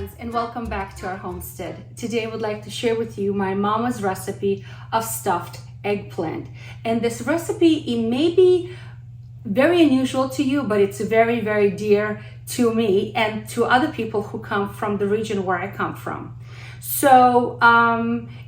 eggplants, and welcome back to our homestead. Today I would like to share with you my mama's recipe of stuffed eggplant. And this recipe, it may be very unusual to you, but it's very, very dear to me and to other people who come from the region where I come from. So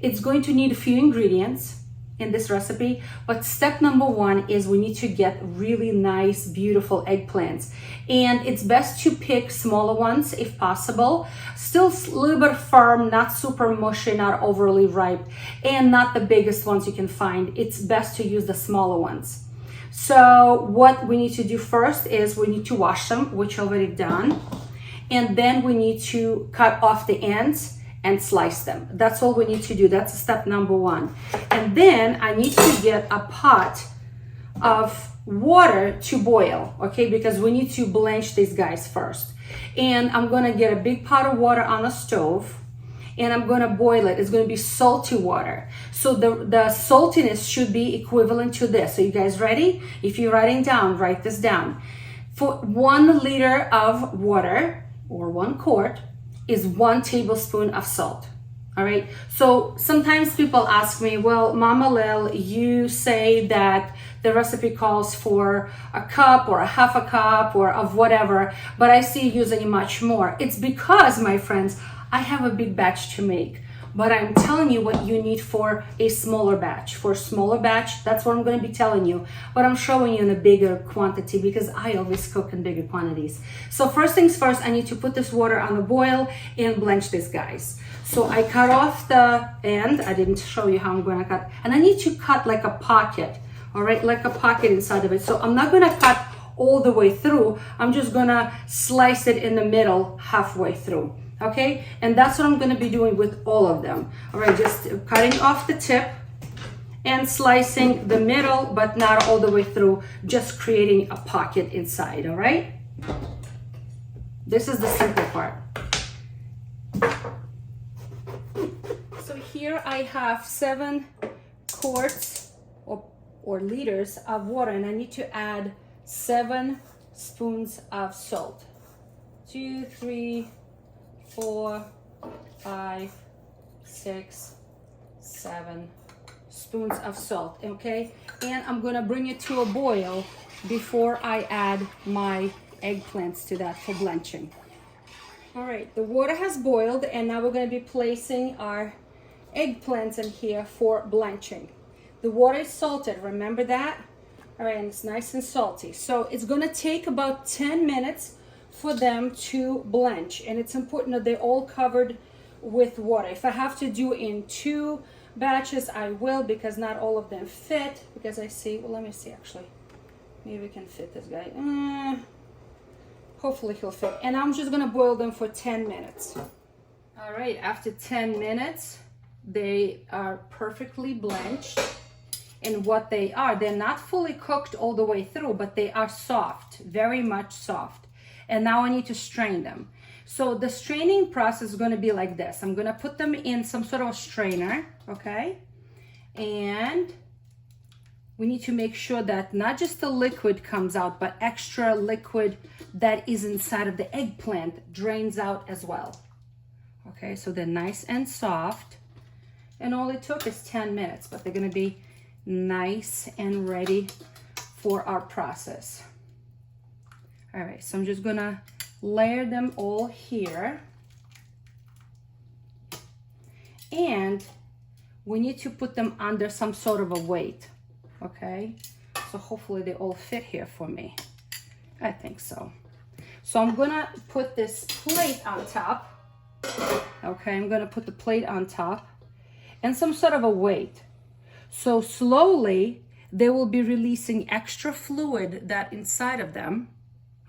it's going to need a few ingredients in this recipe, but step number one is we need to get really nice, beautiful eggplants. And it's best to pick smaller ones if possible, still a little bit firm, not super mushy, not overly ripe, and not the biggest ones you can find. It's best to use the smaller ones. So what we need to do first is we need to wash them, which I already done, and then we need to cut off the ends and slice them. That's all we need to do. That's step number one. And then I need to get a pot of water to boil, okay? Because we need to blanch these guys first. And I'm gonna get a big pot of water on a stove and I'm gonna boil it. It's gonna be salty water. So the saltiness should be equivalent to this. So you guys ready? If you're writing down, write this down. For 1 liter of water, or 1 quart, is 1 tablespoon of salt. All right, so sometimes people ask me, well, Mama Lil, you say that the recipe calls for a cup or a half a cup or of whatever, but I see you using much more. It's because, my friends, I have a big batch to make, but I'm telling you what you need for a smaller batch. For a smaller batch, that's what I'm going to be telling you, but I'm showing you in a bigger quantity because I always cook in bigger quantities. So first things first, I need to put this water on the boil and blanch these guys. So I cut off the end. I didn't show you how I'm going to cut, and I need to cut like a pocket, all right, like a pocket inside of it. So I'm not going to cut all the way through. I'm just going to slice it in the middle halfway through. Okay, and that's what I'm going to be doing with all of them. All right, just cutting off the tip and slicing the middle, but not all the way through, just creating a pocket inside. All right, this is the simple part. So here I have 7 quarts or liters of water, and I need to add 7 spoons of salt. 2, 3, 4, 5, 6, 7 spoons of salt, okay? And I'm gonna bring it to a boil before I add my eggplants to that for blanching. All right, the water has boiled, and now we're gonna be placing our eggplants in here for blanching. The water is salted, remember that? All right, and it's nice and salty. So it's gonna take about 10 minutes for them to blanch, and it's important that they're all covered with water. If I have to do in 2 batches, I will, because not all of them fit, because I see, well, let me see, actually, maybe we can fit this guy. Hopefully he'll fit. And I'm just gonna boil them for 10 minutes. All right, after 10 minutes, they are perfectly blanched. And what they are, they're not fully cooked all the way through, but they are soft, very much soft. And now I need to strain them. So the straining process is going to be like this. I'm going to put them in some sort of a strainer, okay? And we need to make sure that not just the liquid comes out, but extra liquid that is inside of the eggplant drains out as well. Okay, so they're nice and soft. And all it took is 10 minutes, but they're going to be nice and ready for our process. All right, so I'm just gonna layer them all here. And we need to put them under some sort of a weight, okay? So hopefully they all fit here for me. I think so. So I'm gonna put this plate on top. Okay, I'm gonna put the plate on top and some sort of a weight. So slowly they will be releasing extra fluid that inside of them.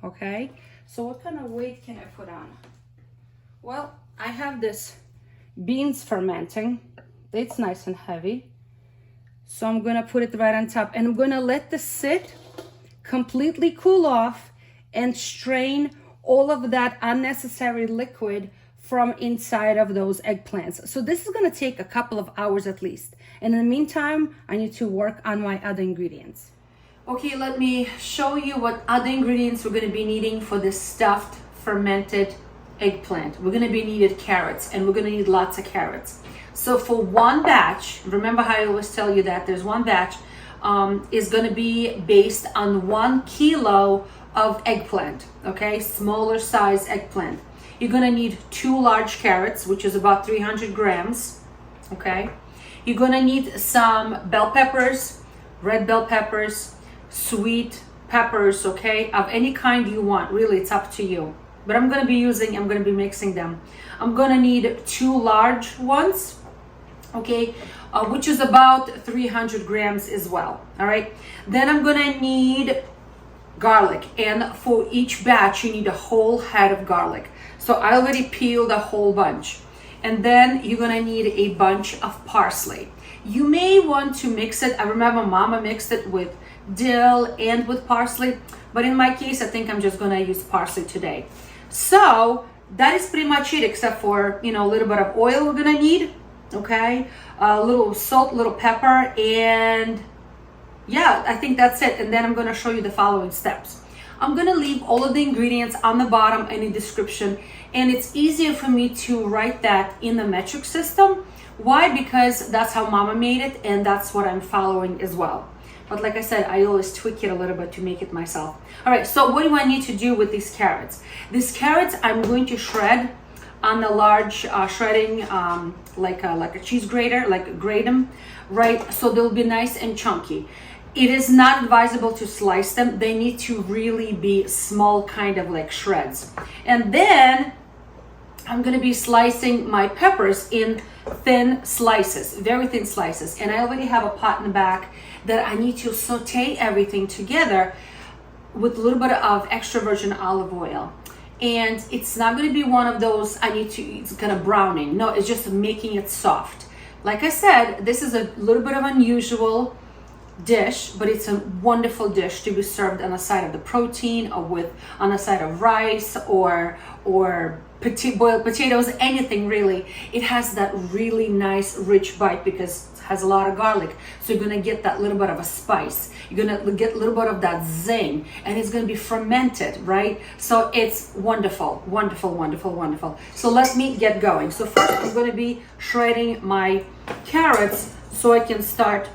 Okay, so what kind of weight can I put on? Well, I have this beans fermenting. It's nice and heavy. So I'm gonna put it right on top, and I'm gonna let this sit, completely cool off, and strain all of that unnecessary liquid from inside of those eggplants. So this is gonna take a couple of hours at least. And in the meantime, I need to work on my other ingredients. Okay, let me show you what other ingredients we're going to be needing for this stuffed fermented eggplant. We're gonna be needed carrots, and we're gonna need lots of carrots. So for one batch, remember how I always tell you that there's one batch is gonna be based on 1 kilo of eggplant, okay? Smaller size eggplant. You're gonna need 2 large carrots, which is about 300 grams, okay? You're gonna need some bell peppers, red bell peppers, sweet peppers, okay? Of any kind you want, really, it's up to you. But I'm gonna be mixing them. I'm gonna need 2 large ones, okay? Which is about 300 grams as well, all right? Then I'm gonna need garlic, and for each batch you need a whole head of garlic. So I already peeled a whole bunch. And then you're gonna need a bunch of parsley. You may want to mix it. I remember Mama mixed it with dill and with parsley, but in my case I think I'm just gonna use parsley today. So that is pretty much it, except for, you know, a little bit of oil we're gonna need, okay? A little salt, little pepper, and yeah, I think that's it. And then I'm gonna show you the following steps. I'm gonna leave all of the ingredients on the bottom in the description, and it's easier for me to write that in the metric system. Why? Because that's how Mama made it, and that's what I'm following as well. But like I said, I always tweak it a little bit to make it myself. All right, so what do I need to do with these carrots? These carrots I'm going to shred on a large shredding, like a cheese grater, like grate them, right? So they'll be nice and chunky. It is not advisable to slice them. They need to really be small, kind of like shreds. And then I'm gonna be slicing my peppers in thin slices, very thin slices. And I already have a pot in the back that I need to saute everything together with a little bit of extra virgin olive oil. And it's not gonna be one of those, it's kind of browning. No, it's just making it soft. Like I said, this is a little bit of unusual dish, but it's a wonderful dish to be served on the side of the protein, or on the side of rice, or boiled potatoes, anything really. It has that really nice rich bite because it has a lot of garlic, so you're gonna get that little bit of a spice. You're gonna get a little bit of that zing, and it's gonna be fermented, right? So it's wonderful, wonderful, wonderful, wonderful. So let me get going. So first I'm gonna be shredding my carrots so I can start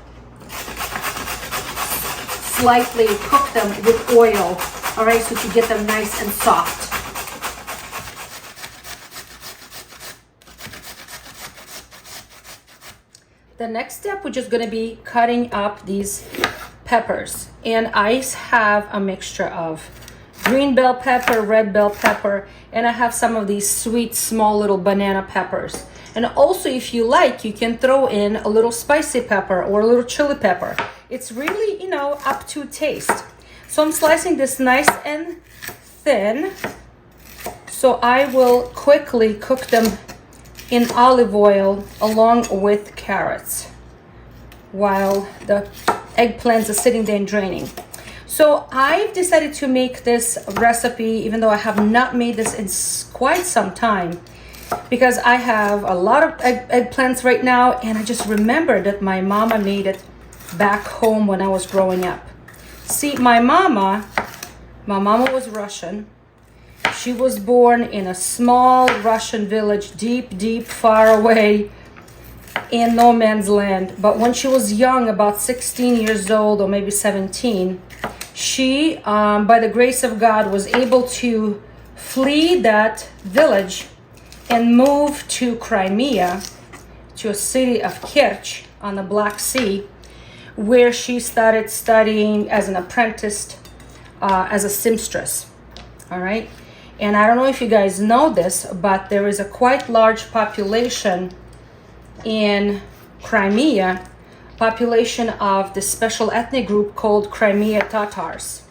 slightly cook them with oil, all right, so to get them nice and soft. The next step, we're just going to be cutting up these peppers, and I have a mixture of green bell pepper, red bell pepper, and I have some of these sweet small little banana peppers. And also, if you like, you can throw in a little spicy pepper or a little chili pepper. It's really, you know, up to taste. So I'm slicing this nice and thin. So I will quickly cook them in olive oil along with carrots while the eggplants are sitting there and draining. So I've decided to make this recipe, even though I have not made this in quite some time, because I have a lot of eggplants right now, and I just remembered that my mama made it back home when I was growing up. See, my mama was Russian. She was born in a small Russian village, deep, far away in no man's land. But when she was young, about 16 years old or maybe 17, she, by the grace of God, was able to flee that village and move to Crimea, to a city of Kerch on the Black Sea, where she started studying as an apprentice, as a seamstress. All right. And I don't know if you guys know this, but there is a quite large population in Crimea, population of the special ethnic group called Crimean Tatars.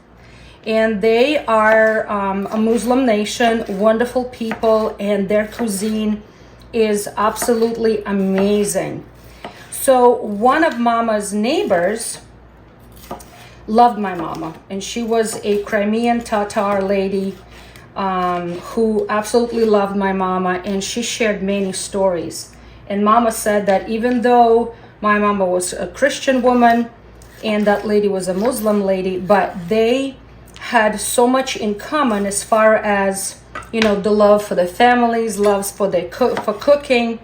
And they are a Muslim nation, wonderful people, and their cuisine is absolutely amazing. So one of Mama's neighbors loved my mama, and she was a Crimean Tatar lady who absolutely loved my mama, and she shared many stories. And Mama said that even though my mama was a Christian woman and that lady was a Muslim lady, but they had so much in common as far as you know, the love for the families, loves for the for cooking,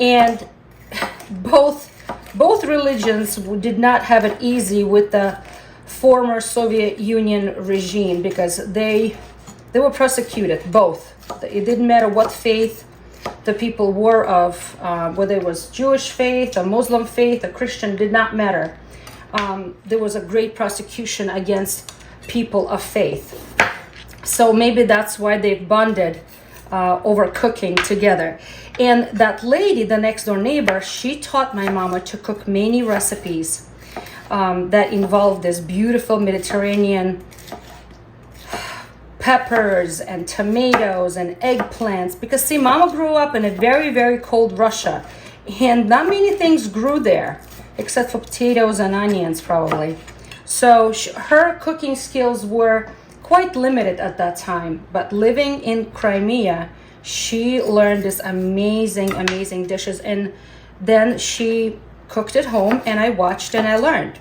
and both religions did not have it easy with the former Soviet Union regime, because they were persecuted, both. It didn't matter what faith the people were of, whether it was Jewish faith, a Muslim faith, a Christian, did not matter. There was a great persecution against people of faith. So maybe that's why they bonded over cooking together. And that lady, the next door neighbor, she taught my mama to cook many recipes that involved this beautiful Mediterranean peppers and tomatoes and eggplants. Because see, mama grew up in a very, very cold Russia, and not many things grew there except for potatoes and onions probably. So her cooking skills were quite limited at that time, but living in Crimea, she learned this amazing dishes, and then she cooked at home, and I watched and I learned.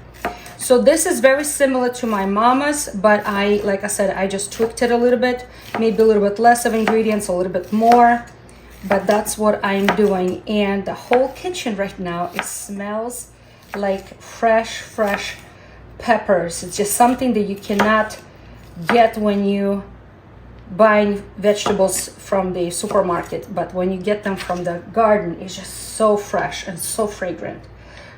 So this is very similar to my mama's, but like I said, I just tweaked it a little bit, maybe a little bit less of ingredients, a little bit more, but that's what I'm doing. And the whole kitchen right now, it smells like fresh peppers. It's just something that you cannot get when you buy vegetables from the supermarket, but when you get them from the garden, it's just so fresh and so fragrant.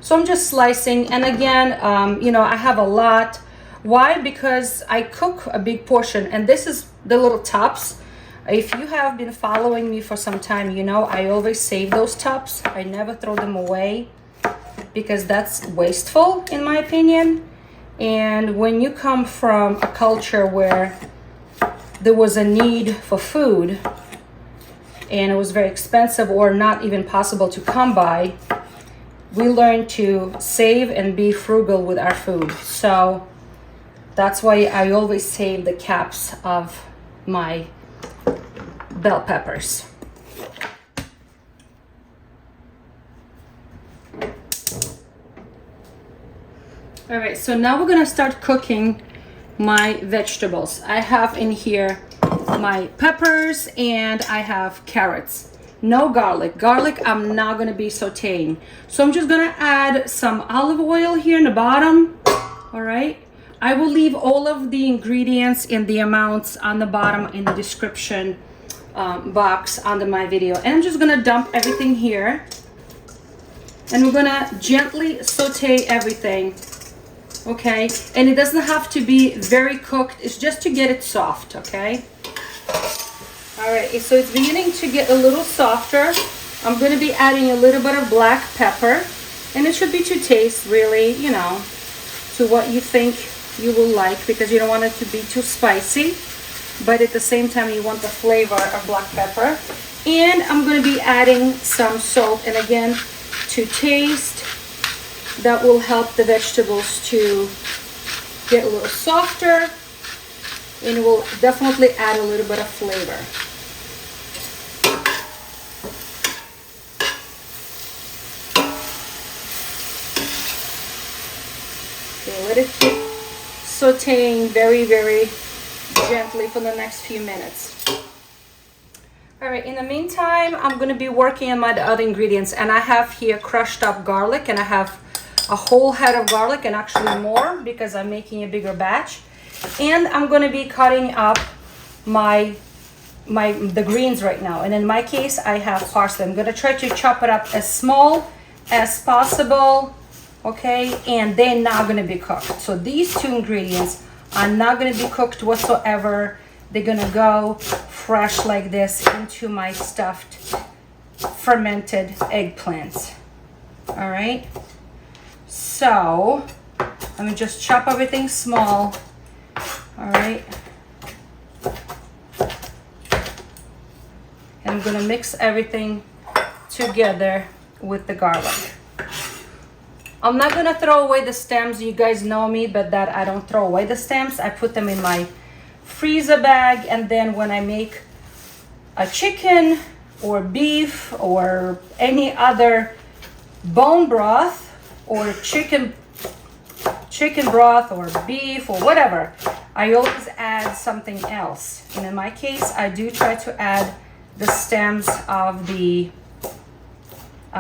So I'm just slicing, and again, you know, I have a lot. Why? Because I cook a big portion, and this is the little tops. If you have been following me for some time, you know I always save those tops. I never throw them away, because that's wasteful in my opinion. And when you come from a culture where there was a need for food and it was very expensive or not even possible to come by, we learned to save and be frugal with our food. So that's why I always save the caps of my bell peppers. All right, so now we're gonna start cooking my vegetables. I have in here my peppers and I have carrots. No garlic. Garlic I'm not gonna be sauteing. So I'm just gonna add some olive oil here in the bottom. All right. I will leave all of the ingredients and the amounts on the bottom in the description box under my video. And I'm just gonna dump everything here. And we're gonna gently saute everything. Okay, and it doesn't have to be very cooked, it's just to get it soft. Okay, all right, so it's beginning to get a little softer. I'm going to be adding a little bit of black pepper, and it should be to taste, really, you know, to what you think you will like, because you don't want it to be too spicy, but at the same time you want the flavor of black pepper. And I'm going to be adding some salt, and again, to taste. That will help the vegetables to get a little softer, and it will definitely add a little bit of flavor. Okay, let it keep sauteing very gently for the next few minutes. All right, in the meantime, I'm going to be working on my other ingredients, and I have here crushed up garlic, and I have a whole head of garlic, and actually more because I'm making a bigger batch. And I'm going to be cutting up the greens right now, and in my case I have parsley. I'm going to try to chop it up as small as possible. Okay, and they're not going to be cooked. So these two ingredients are not going to be cooked whatsoever. They're going to go fresh like this into my stuffed fermented eggplants. All right, so I'm gonna just chop everything small. All right, and I'm gonna mix everything together with the garlic. I'm not gonna throw away the stems. You guys know me, but that I don't throw away the stems. I put them in my freezer bag, and then when I make a chicken or beef or any other bone broth or chicken broth or beef or whatever, I always add something else. And in my case, I do try to add the stems of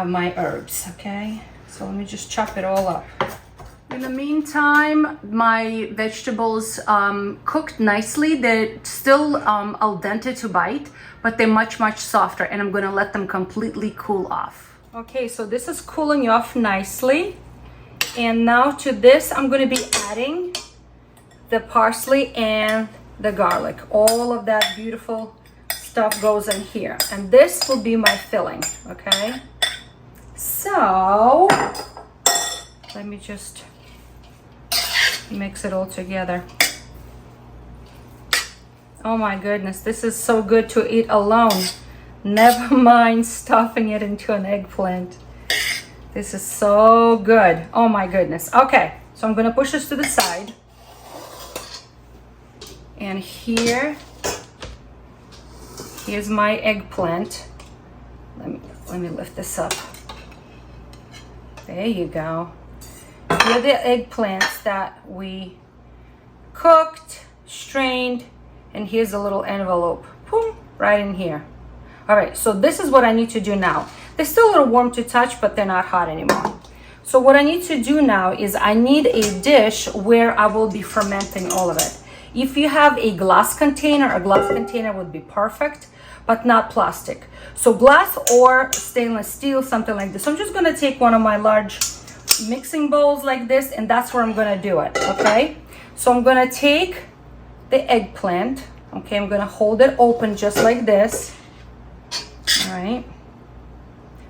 my herbs, okay? So let me just chop it all up. In the meantime, my vegetables cooked nicely. They're still al dente to bite, but they're much, much softer, and I'm gonna let them completely cool off. Okay, so this is cooling off nicely. And now to this, I'm gonna be adding the parsley and the garlic. All of that beautiful stuff goes in here. And this will be my filling, okay? So, let me just mix it all together. Oh my goodness, this is so good to eat alone. Never mind stuffing it into an eggplant. This is so good. Oh my goodness. Okay, so I'm gonna push this to the side. And here's my eggplant. Let me lift this up. There you go. Here are the eggplants that we cooked, strained, and here's a little envelope. Boom, right in here. All right, so this is what I need to do now. They're still a little warm to touch, but they're not hot anymore. So what I need to do now is I need a dish where I will be fermenting all of it. If you have a glass container would be perfect, but not plastic. So glass or stainless steel, something like this. So I'm just gonna take one of my large mixing bowls like this, and that's where I'm gonna do it, okay? So I'm gonna take the eggplant, okay? I'm gonna hold it open just like this, all right?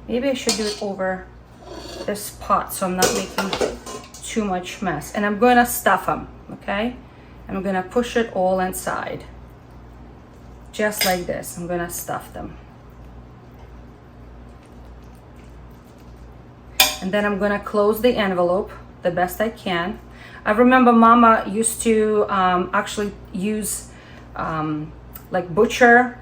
Maybe I should do it over this pot so I'm not making too much mess. And I'm gonna stuff them, okay? I'm gonna push it all inside. Just like this, I'm gonna stuff them. And then I'm gonna close the envelope the best I can. I remember Mama used to actually use like butcher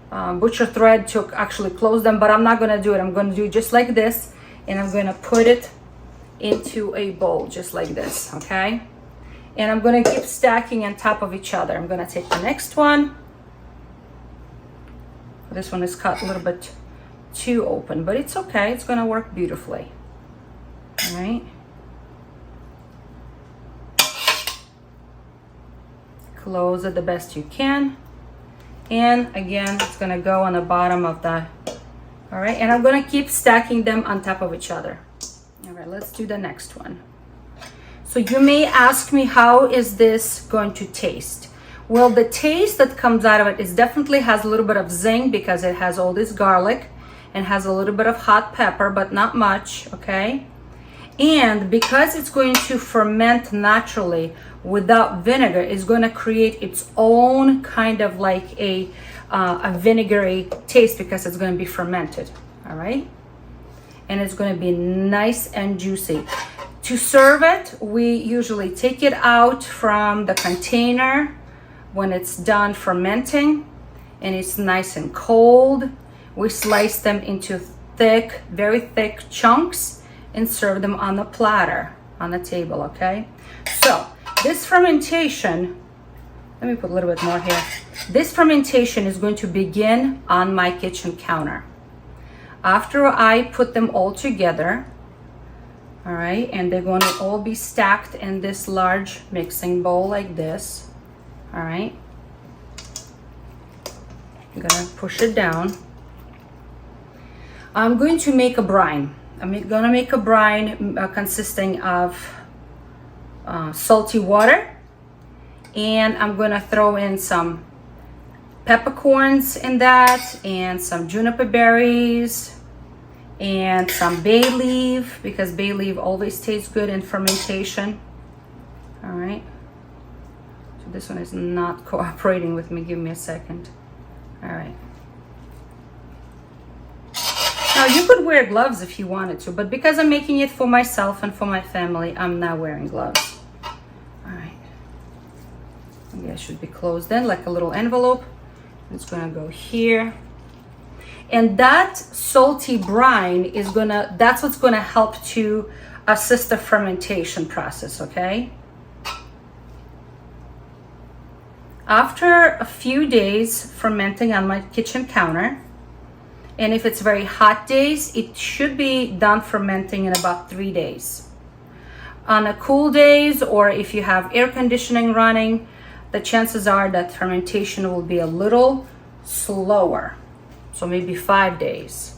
thread to actually close them, but I'm not gonna do it. I'm gonna do just like this, and I'm gonna put it into a bowl just like this, okay? And I'm gonna keep stacking on top of each other. I'm gonna take the next one. This one is cut a little bit too open, but it's okay. It's gonna work beautifully. All right. Close it the best you can. And again, it's gonna go on the bottom of the, all right, and I'm gonna keep stacking them on top of each other. All right, let's do the next one. So you may ask me, how is this going to taste? Well, the taste that comes out of it is definitely has a little bit of zing because it has all this garlic and has a little bit of hot pepper, but not much, okay? And because it's going to ferment naturally without vinegar, it's going to create its own kind of like a vinegary taste because it's going to be fermented, all right? And it's going to be nice and juicy. To serve it, we usually take it out from the container when it's done fermenting and it's nice and cold. We slice them into thick, very thick chunks and serve them on the platter on the table, okay? So this fermentation, let me put a little bit more here. This fermentation is going to begin on my kitchen counter. After I put them all together, all right, and they're going to all be stacked in this large mixing bowl like this, all right? I'm gonna push it down. I'm going to make a brine. I'm gonna make a brine consisting of salty water, and I'm gonna throw in some peppercorns in that, and some juniper berries, and some bay leaf, because bay leaf always tastes good in fermentation. All right, so this one is not cooperating with me. Give me a second. All right. Now you could wear gloves if you wanted to, but because I'm making it for myself and for my family, I'm not wearing gloves. All right. Maybe I should be closed in like a little envelope. It's gonna go here. And that salty brine is that's what's gonna help to assist the fermentation process, okay? After a few days fermenting on my kitchen counter, and if it's very hot days, it should be done fermenting in about 3 days. On a cool days, or if you have air conditioning running, the chances are that fermentation will be a little slower. So maybe 5 days.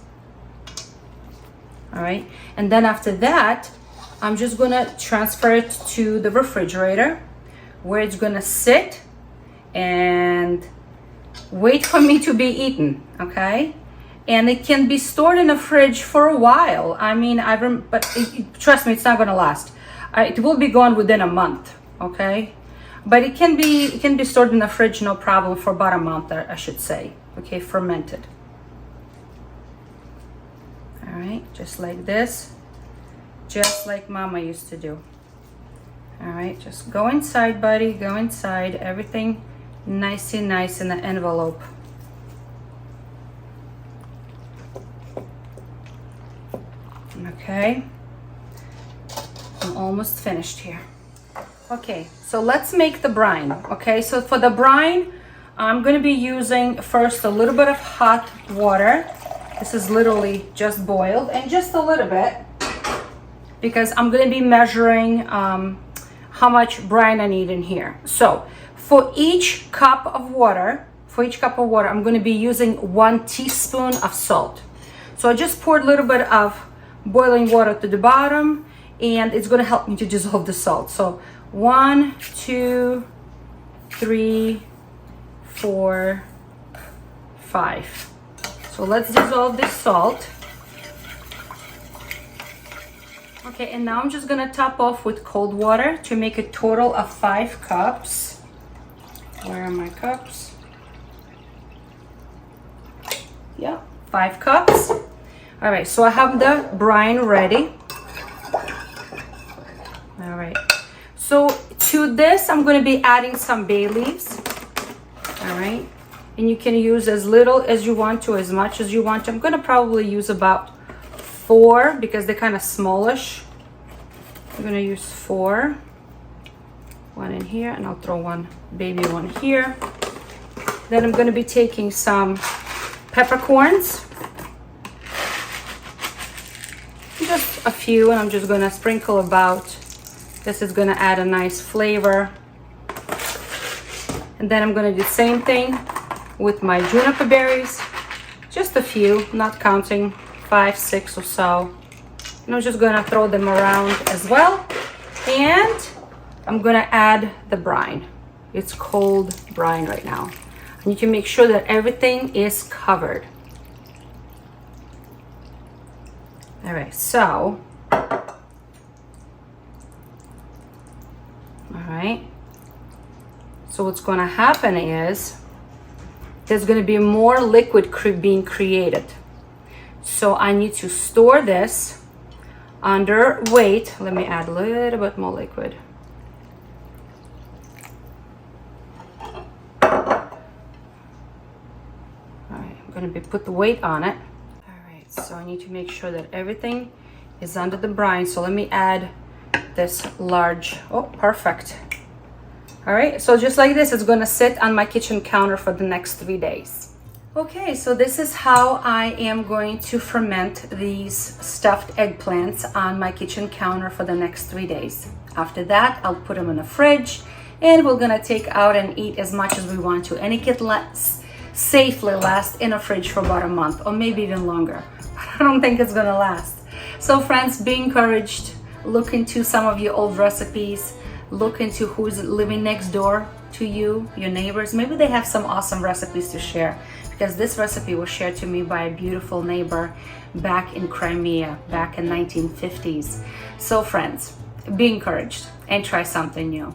All right, and then after that, I'm just gonna transfer it to the refrigerator where it's gonna sit and wait for me to be eaten, okay? And it can be stored in the fridge for a while. I mean, trust me, it's not gonna last. It will be gone within a month, okay? But it can be stored in the fridge, no problem, for about a month, I should say. Okay, fermented. All right, just like this, just like Mama used to do. All right, just go inside, buddy, go inside. Everything nice in the envelope. Okay, I'm almost finished here. Okay, so let's make the brine. Okay, so for the brine, I'm going to be using first a little bit of hot water. This is literally just boiled, and just a little bit, because I'm going to be measuring how much brine I need in here. So for each cup of water, I'm going to be using 1 teaspoon of salt. So I just poured a little bit of boiling water to the bottom, and it's going to help me to dissolve the salt. So 1, 2, 3, 4, 5. So let's dissolve this salt. Okay, and now I'm just gonna top off with cold water to make a total of 5 cups. Where are my cups? Yeah, 5 cups. All right, so I have the brine ready. All right, so to this, I'm gonna be adding some bay leaves. All right, and you can use as little as you want to, as much as you want to. I'm gonna probably use about 4 because they're kind of smallish. I'm gonna use 4. 1 in here, and I'll throw one baby one here. Then I'm gonna be taking some peppercorns, just a few, and I'm just gonna sprinkle about. This is gonna add a nice flavor. And then I'm gonna do the same thing with my juniper berries, just a few, not counting, 5, 6 or so. And I'm just gonna throw them around as well. And I'm gonna add the brine. It's cold brine right now. I need to make sure that everything is covered. All right, so, all right. So what's gonna happen is there's gonna be more liquid being created. So I need to store this under weight. Let me add a little bit more liquid. I'm going to put the weight on it. All right, so I need to make sure that everything is under the brine. So let me add this large. Oh, perfect. All right, so just like this, it's going to sit on my kitchen counter for the next 3 days. Okay, so this is how I am going to ferment these stuffed eggplants on my kitchen counter for the next 3 days. After that, I'll put them in the fridge, and we're going to take out and eat as much as we want to. And it can safely last in a fridge for about a month, or maybe even longer. I don't think it's gonna last. So friends, be encouraged. Look into some of your old recipes. Look into who's living next door to you, your neighbors. Maybe they have some awesome recipes to share, because this recipe was shared to me by a beautiful neighbor back in Crimea, back in 1950s. So friends, be encouraged and try something new.